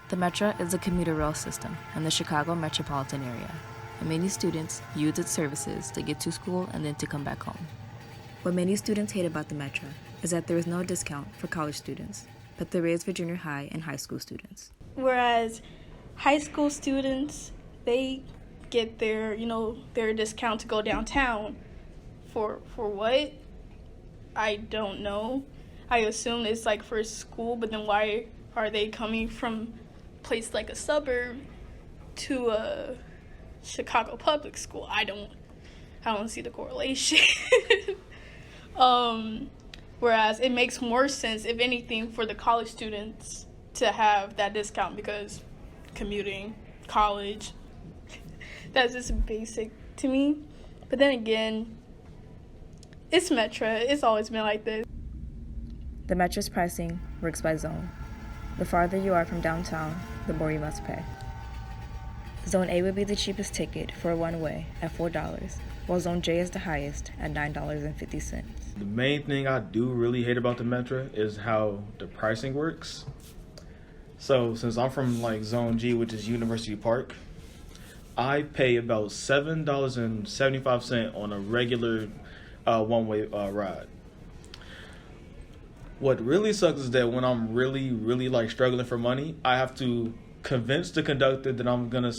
The Metro is a commuter rail system in the Chicago metropolitan area, and many students use its services to get to school and then to come back home. What many students hate about the Metro is that there is no discount for college students, but there is for junior high and high school students. Whereas high school students, they get their discount to go downtown. For what? I don't know. I assume it's like for school, but then why are they coming from a place like a suburb to a Chicago public school? I don't see the correlation. Whereas it makes more sense, if anything, for the college students to have that discount because commuting, college, that's just basic to me. But then again, it's Metro. It's always been like this. The Metro's pricing works by zone. The farther you are from downtown, the more you must pay. Zone A would be the cheapest ticket for a one-way at $4, while Zone J is the highest at $9.50. The main thing I do really hate about the Metro is how the pricing works. So since I'm from like Zone G, which is University Park, I pay about $7.75 on a regular one-way ride. What really sucks is that when I'm really like struggling for money, I have to convince the conductor that I'm going to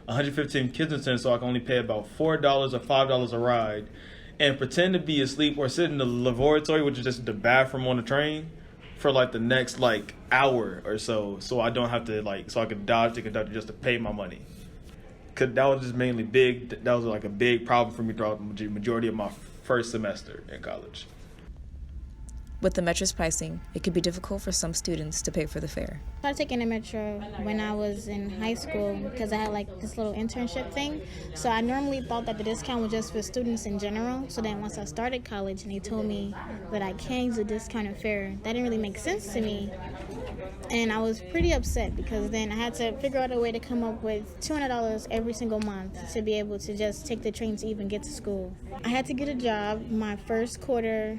115 Kensington, so I can only pay about $4 or $5 a ride, and pretend to be asleep or sit in the lavatory, which is just the bathroom on the train, for like the next like hour or so I don't have to so I could dodge the conductor just to pay my money. Cause that was just mainly that was like a big problem for me throughout the majority of my first semester in college. With the Metro's pricing, it could be difficult for some students to pay for the fare. I started taking the Metro when I was in high school because I had like this little internship thing. So I normally thought that the discount was just for students in general. So then once I started college and they told me that I can use a discounted fare, that didn't really make sense to me. And I was pretty upset because then I had to figure out a way to come up with $200 every single month to be able to just take the train to even get to school. I had to get a job my first quarter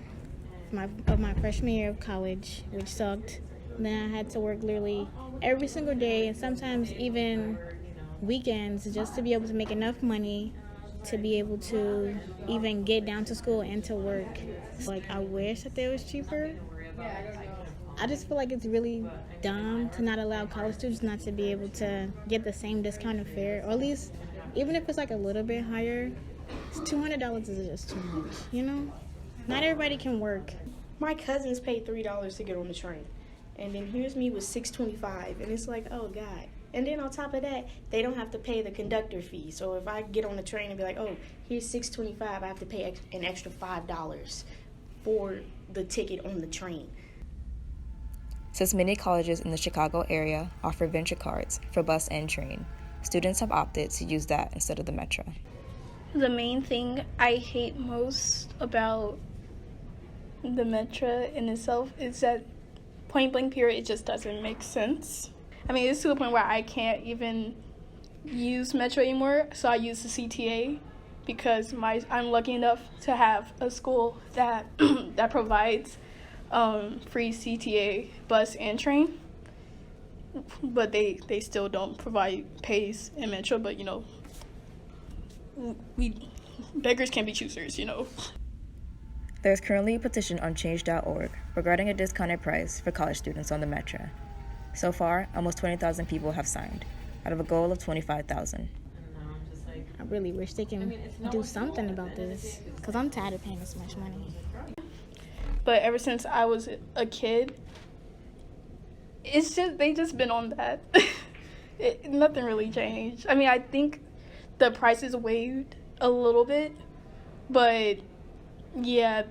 of my freshman year of college, which sucked. And then I had to work literally every single day and sometimes even weekends just to be able to make enough money to be able to even get down to school and to work. I wish that they was cheaper. I just feel like it's really dumb to not allow college students not to be able to get the same discounted fare, or at least even if it's like a little bit higher. $200 is just too much, you know? Not everybody can work. My cousins paid $3 to get on the train, and then here's me with $6.25, and it's like, oh God. And then on top of that, they don't have to pay the conductor fee. So if I get on the train and be like, oh, here's $6.25, I have to pay an extra $5 for the ticket on the train. Since many colleges in the Chicago area offer venture cards for bus and train, students have opted to use that instead of the Metro. The main thing I hate most about the Metro in itself is that point blank period, it just doesn't make sense. I mean, it's to the point where I can't even use Metro anymore, so I use the CTA because I'm lucky enough to have a school that that provides free CTA bus and train, but they still don't provide pays in Metro, but we beggars can't be choosers, There is currently a petition on change.org regarding a discounted price for college students on the Metro. So far, almost 20,000 people have signed, out of a goal of 25,000. I really wish they can do something about this because I'm tired of paying this much money. But ever since I was a kid, they just been on that. Nothing really changed. I mean, I think the prices waived a little bit, but yeah,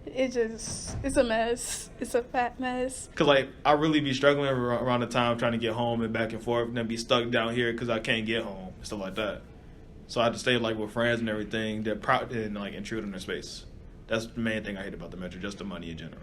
it's a mess. It's a fat mess. Cause I really be struggling around the time trying to get home and back and forth, and then be stuck down here because I can't get home and stuff like that. So I had to stay with friends and everything that intrude on their space. That's the main thing I hate about the Metro, just the money in general.